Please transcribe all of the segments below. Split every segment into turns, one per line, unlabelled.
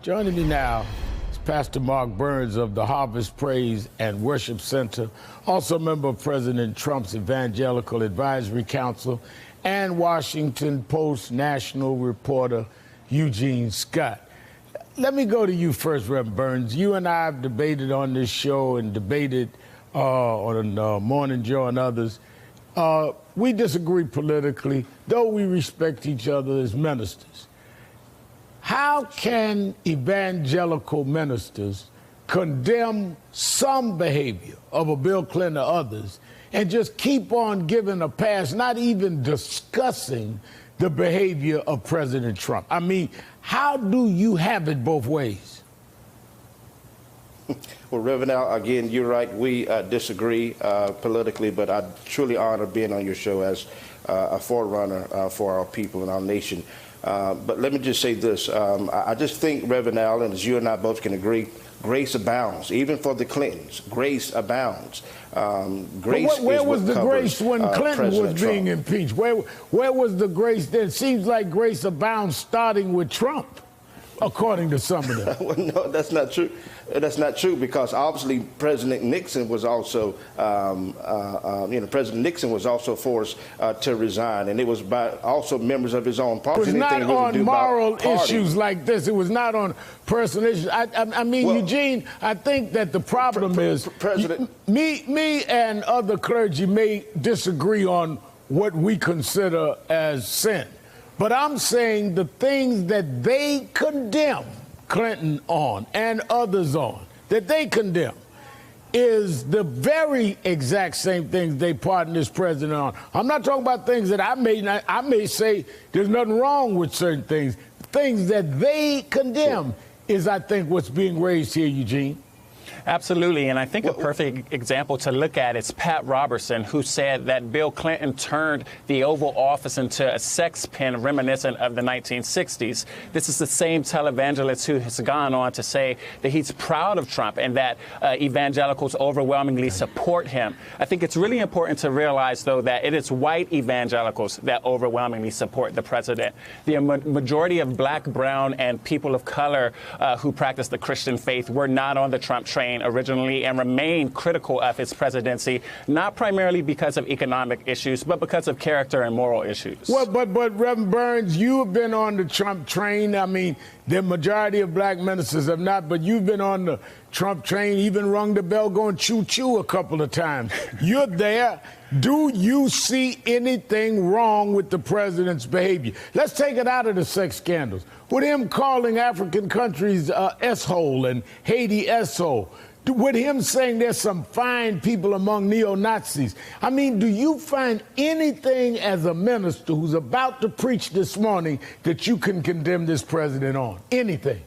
Joining me now is Pastor Mark Burns of the Harvest Praise and Worship Center, also a member of President Trump's Evangelical Advisory Council, and Washington Post national reporter Eugene Scott. Let me go to you first, Reverend Burns. You and I have debated on this show and debated on Morning Joe and others. We disagree politically, though we respect each other as ministers. How can evangelical ministers condemn some behavior of a Bill Clinton or others and just keep on giving a pass, not even discussing the behavior of President Trump? I mean, how do you have it both ways?
Well, Reverend Al, again, you're right. We disagree politically, but I truly honor being on your show as a forerunner for our people and our nation. But let me just say this. I just think, Reverend Al, and as you and I both can agree, grace abounds. Even for the Clintons, grace abounds.
Where was the grace when Clinton was being impeached? Where was the grace then? It seems like grace abounds starting with Trump, according to some of them.
Well, no, that's not true. That's not true, because obviously President Nixon was also, President Nixon was also forced to resign, and it was by also members of his own party.
It was not on moral issues like this. It was not on personal issues. I mean, well, Eugene, I think that the problem is me and other clergy may disagree on what we consider as sin. But I'm saying the things that they condemn Clinton on and others on, that they condemn, is the very exact same things they pardon this president on. I'm not talking about things that I may say there's nothing wrong with certain things. Things that they condemn is, I think, what's being raised here, Eugene.
Absolutely, and I think a perfect example to look at is Pat Robertson, who said that Bill Clinton turned the Oval Office into a sex pen reminiscent of the 1960s. This is the same televangelist who has gone on to say that he's proud of Trump and that evangelicals overwhelmingly support him. I think it's really important to realize, though, that it is white evangelicals that overwhelmingly support the president. The majority of black, brown, and people of color who practice the Christian faith were not on the Trump train originally and remain critical of his presidency, not primarily because of economic issues, but because of character and moral issues.
Well, but Reverend Burns, you have been on the Trump train. I mean, the majority of black ministers have not, but you've been on the Trump train, even rung the bell going choo-choo a couple of times. You're there. Do you see anything wrong with the president's behavior? Let's take it out of the sex scandals. With him calling African countries S-hole and Haiti S-hole. With him saying there's some fine people among neo-Nazis. I mean, do you find anything as a minister who's about to preach this morning that you can condemn this president on? Anything?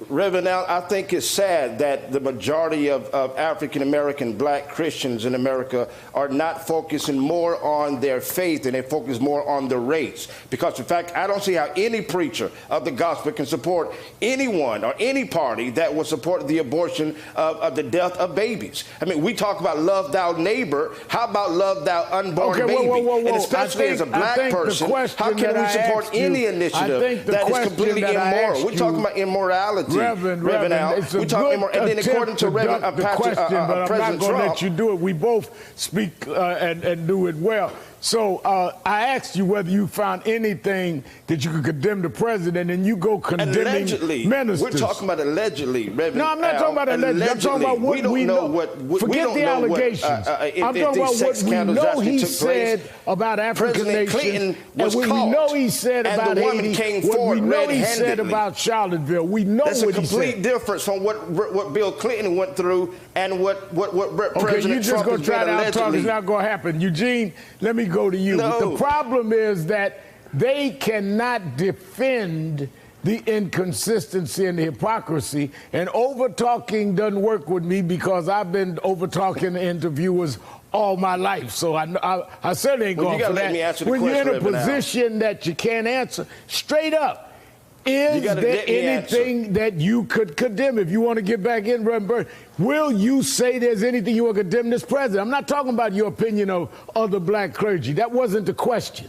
Reverend Al, I think it's sad that the majority of African-American black Christians in America are not focusing more on their faith and they focus more on the race. Because, in fact, I don't see how any preacher of the gospel can support anyone or any party that will support the abortion of the death of babies. I mean, we talk about love thou neighbor. How about love thou unborn baby?
Whoa.
And especially as a black person, how can we support any initiative that is completely immoral? We're talking about immorality.
Reverend
Al.
It's a
we talk more, and then according to Reverend
President
I'm not
going to
Trump,
let you do it. We both speak and do it well. So I asked you whether you found anything that you could condemn the president, and you go condemning
allegedly.
Ministers.
We're talking about allegedly, Reverend.
No, I'm not talking about allegedly. I'm talking about what we know. Forget the allegations. I'm talking about what we know he said about African nations, and what we know he said about Haiti, what we know he said about Charlottesville. We know what he said.
That's a complete difference from what Bill Clinton went through and what President Trump has
you just going to try to out-talk. It's not going to happen. Eugene, let me go to you.
No.
The problem is that they cannot defend the inconsistency and the hypocrisy, and over-talking doesn't work with me because I've been over-talking interviewers all my life, so I certainly ain't going for that. When you're in a position that you can't answer, straight up, is there anything that you could condemn? If you want to get back in, Reverend Burns, will you say there's anything you want to condemn this president? I'm not talking about your opinion of other black clergy. That wasn't the question.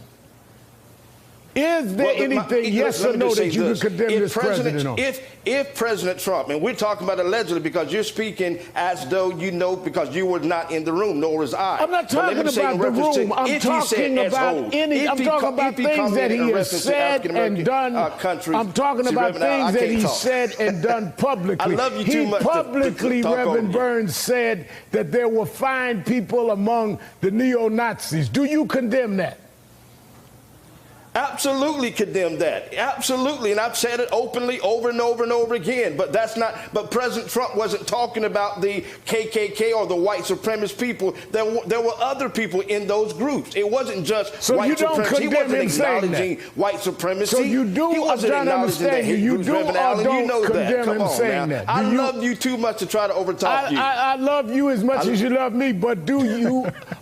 Is there anything, yes or no, that you can condemn this president on?
If President Trump, and we're talking about allegedly because you're speaking as though you know because you were not in the room, nor was I.
I'm not talking about the room. I'm talking about things that he has said and done. I'm talking about things that he said and done publicly.
I love you too much.
Publicly, Reverend Burns said that there were fine people among the neo-Nazis. Do you condemn that?
Absolutely condemn that. Absolutely. And I've said it openly over and over and over again. But that's not, but President Trump wasn't talking about the KKK or the white supremacist people. There were other people in those groups. It wasn't just
so
white supremacy. He wasn't acknowledging white supremacy.
So you do,
he wasn't
I'm trying to understand you. You do or don't condemn him saying that.
I love you too much to try to overtalk you.
I love you as much as you love me, but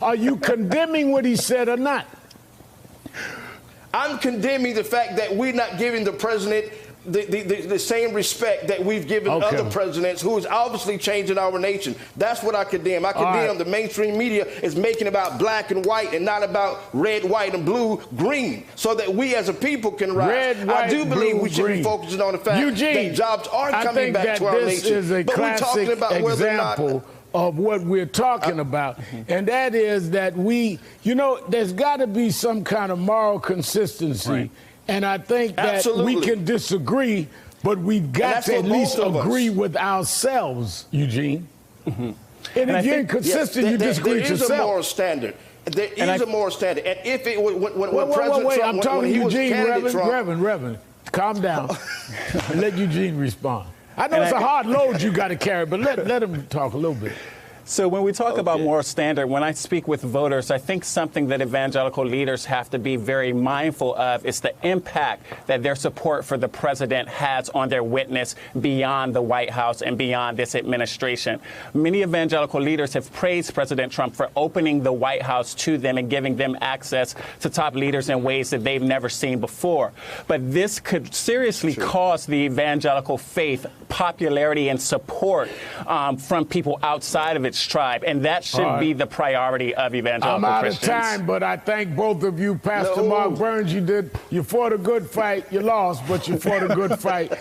are you condemning what he said or not?
I'm condemning the fact that we're not giving the president the same respect that we've given other presidents who is obviously changing our nation. That's what I condemn. I condemn the mainstream media is making about black and white and not about red, white, and blue, green, so that we as a people can rise. I do believe we should be focusing on the fact that jobs are coming back to our nation.
But we're talking about whether or not of what we're talking about, and that is that there's got to be some kind of moral consistency, and I think that we can disagree, but we've got to at least agree with ourselves, Eugene. And if you're inconsistent, you disagree with yourself.
There is a moral standard. There is a moral standard, and if it when President Trump,
I'm talking to Eugene,
Trump,
Reverend, calm down and let Eugene respond. I know it's a hard load you got to carry, but let him talk a little bit.
So when we talk about moral standard, when I speak with voters, I think something that evangelical leaders have to be very mindful of is the impact that their support for the president has on their witness beyond the White House and beyond this administration. Many evangelical leaders have praised President Trump for opening the White House to them and giving them access to top leaders in ways that they've never seen before. But this could seriously cause the evangelical faith popularity and support from people outside of its tribe, and that should be the priority of evangelical Christians.
I'm out of time, but I thank both of you. Pastor Mark Burns, you fought a good fight. You lost, but you fought a good fight.